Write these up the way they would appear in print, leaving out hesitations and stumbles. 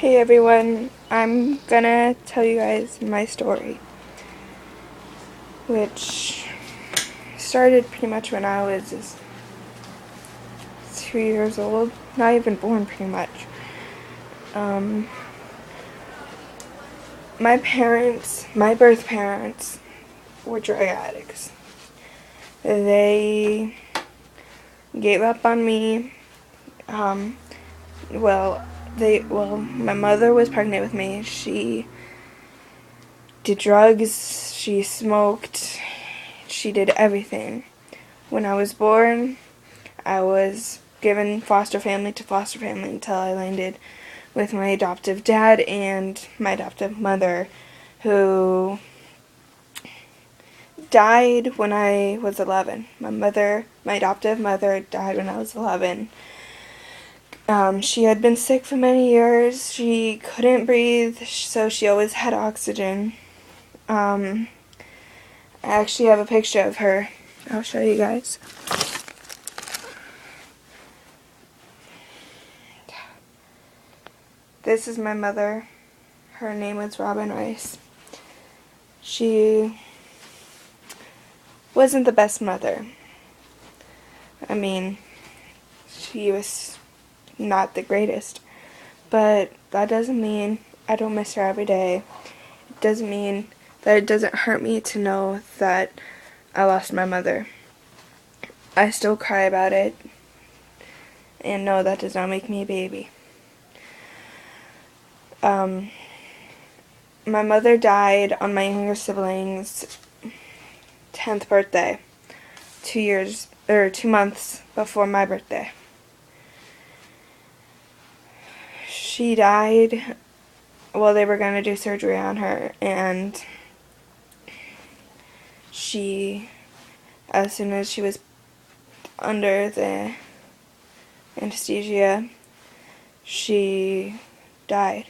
Hey everyone, I'm gonna tell you guys my story, which started pretty much when I was just 2 years old, not even born pretty much. Um, my birth parents, were drug addicts. They gave up on me. Um, my mother was pregnant with me. She did drugs, she smoked, she did everything. When I was born, I was given foster family to foster family until I landed with my adoptive dad and my adoptive mother, who died when I was 11. My adoptive mother, died when I was 11. She had been sick for many years. She couldn't breathe, so she always had oxygen. I actually have a picture of her. I'll show you guys. This is my mother. Her name was Robin Rice. She wasn't the best mother. I mean, she was not the greatest. But that doesn't mean I don't miss her every day. It doesn't mean that it doesn't hurt me to know that I lost my mother. I still cry about it, and no, that does not make me a baby. My mother died on my younger sibling's 10th birthday, 2 months before my birthday. She died while they were going to do surgery on her, and as soon as she was under the anesthesia, she died.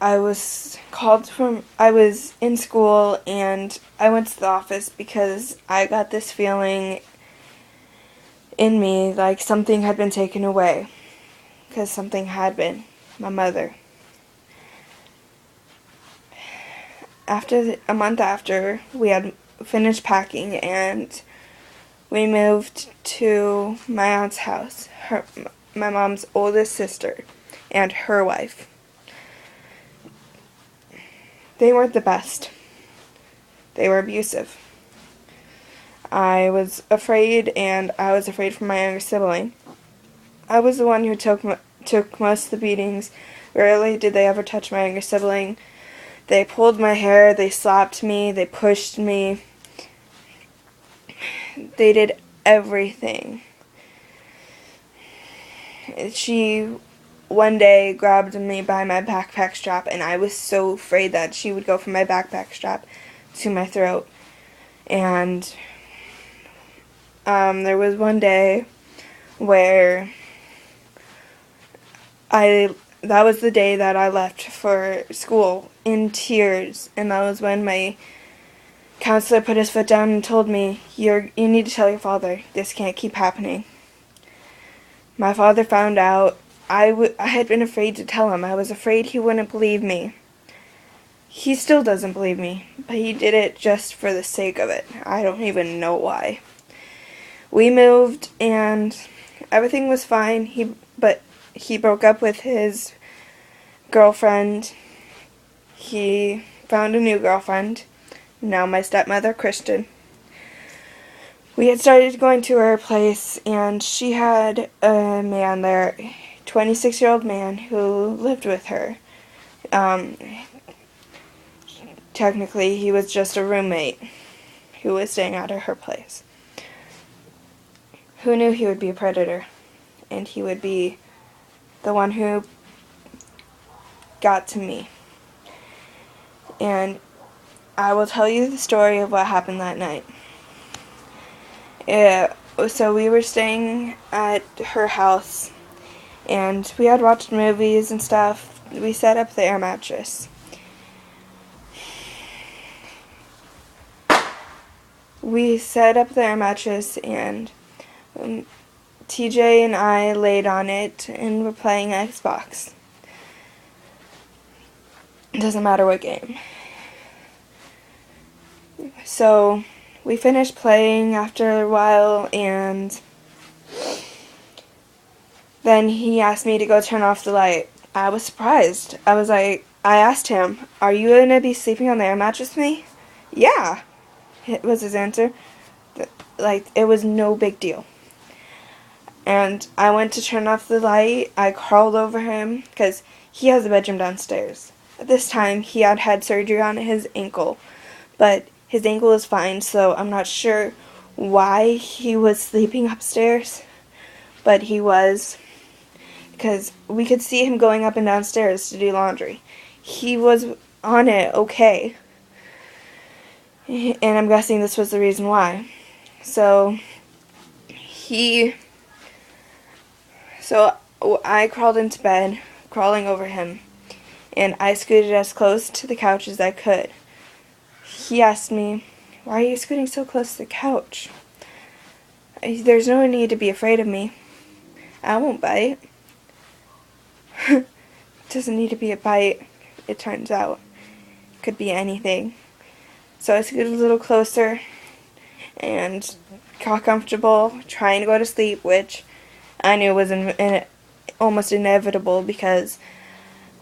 I was in school and I went to the office because I got this feeling in me like something had been taken away. Because something had been. My mother. A month after, we had finished packing and we moved to my aunt's house, my mom's oldest sister, and her wife. They weren't the best. They were abusive. I was afraid, and I was afraid for my younger sibling. I was the one who took most of the beatings. Rarely did they ever touch my younger sibling. They pulled my hair, they slapped me, they pushed me. They did everything. She one day grabbed me by my backpack strap, and I was so afraid that she would go from my backpack strap to my throat. And there was one day where that was the day that I left for school in tears, and that was when my counselor put his foot down and told me, you need to tell your father, this can't keep happening. My father found out. I had been afraid to tell him. I was afraid he wouldn't believe me. He still doesn't believe me, but he did it just for the sake of it. I don't even know why. We moved and everything was fine. But he broke up with his girlfriend. He found a new girlfriend. Now my stepmother, Kristen. We had started going to her place, and she had a man there, 26-year-old man who lived with her. Technically, he was just a roommate who was staying at her place. Who knew he would be a predator? And he would be the one who got to me. And I will tell you the story of what happened that night. So we were staying at her house, and we had watched movies and stuff. We set up the air mattress. We set up the air mattress, and TJ and I laid on it and were playing Xbox. It doesn't matter what game. So we finished playing after a while, and then he asked me to go turn off the light. I was surprised. I asked him, "Are you going to be sleeping on the air mattress with me?" "Yeah," was his answer. Like, it was no big deal. And I went to turn off the light. I crawled over him because he has a bedroom downstairs. At this time, he had had surgery on his ankle, but his ankle is fine, so I'm not sure why he was sleeping upstairs, but he was, because we could see him going up and downstairs to do laundry. He was on it okay, and I'm guessing this was the reason why. So I crawled into bed, crawling over him, and I scooted as close to the couch as I could. He asked me, "Why are you scooting so close to the couch?" "There's no need to be afraid of me. I won't bite." It doesn't need to be a bite, it turns out. It could be anything. So I scooted a little closer and got comfortable, trying to go to sleep, which I knew was almost inevitable because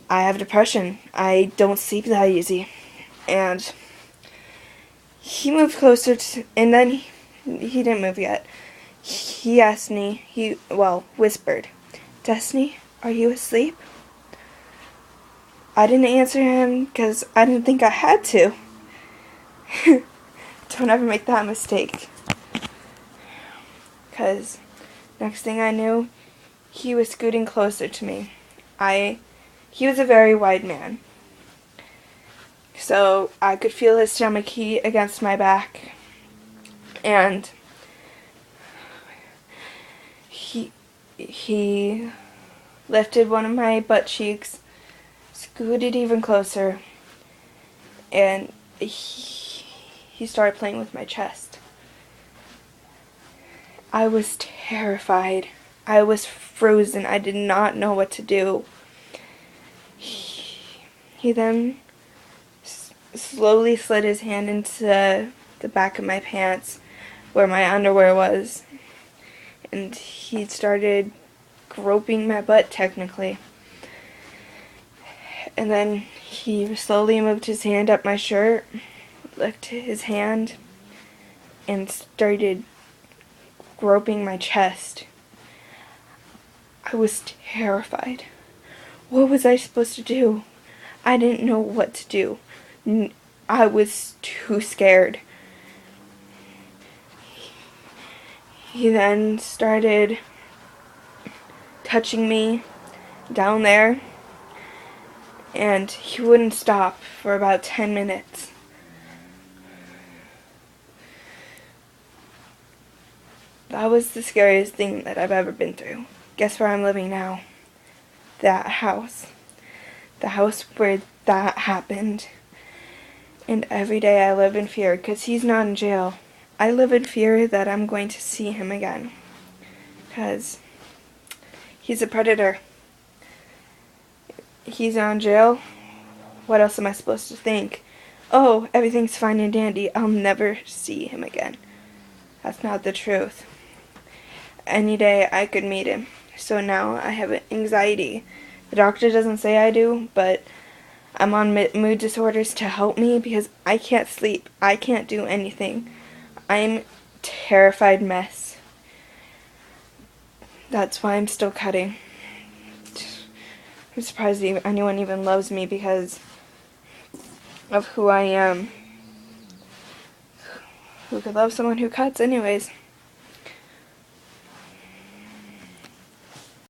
I have depression. I don't sleep that easy. And he moved closer and then he didn't move yet. He asked me, whispered, "Destiny, are you asleep?" I didn't answer him because I didn't think I had to. Don't ever make that mistake. Because next thing I knew, he was scooting closer to me. He was a very wide man. So I could feel his stomach heat against my back. And he lifted one of my butt cheeks, scooted even closer, and he started playing with my chest. I was terrified. I was frozen. I did not know what to do. He then slowly slid his hand into the back of my pants where my underwear was, and he started groping my butt technically. And then he slowly moved his hand up my shirt, lifted his hand, and started groping my chest. I was terrified. What was I supposed to do? I didn't know what to do. I was too scared. He then started touching me down there, and he wouldn't stop for about 10 minutes. That was the scariest thing that I've ever been through. Guess where I'm living now? That house. The house where that happened. And every day I live in fear because he's not in jail. I live in fear that I'm going to see him again. Because he's a predator. He's not in jail. What else am I supposed to think? Oh, everything's fine and dandy. I'll never see him again. That's not the truth. Any day I could meet him. So now I have anxiety. The doctor doesn't say I do, but I'm on mood disorders to help me because I can't sleep. I can't do anything. I'm a terrified mess. That's why I'm still cutting. I'm surprised anyone even loves me because of who I am. Who could love someone who cuts anyways?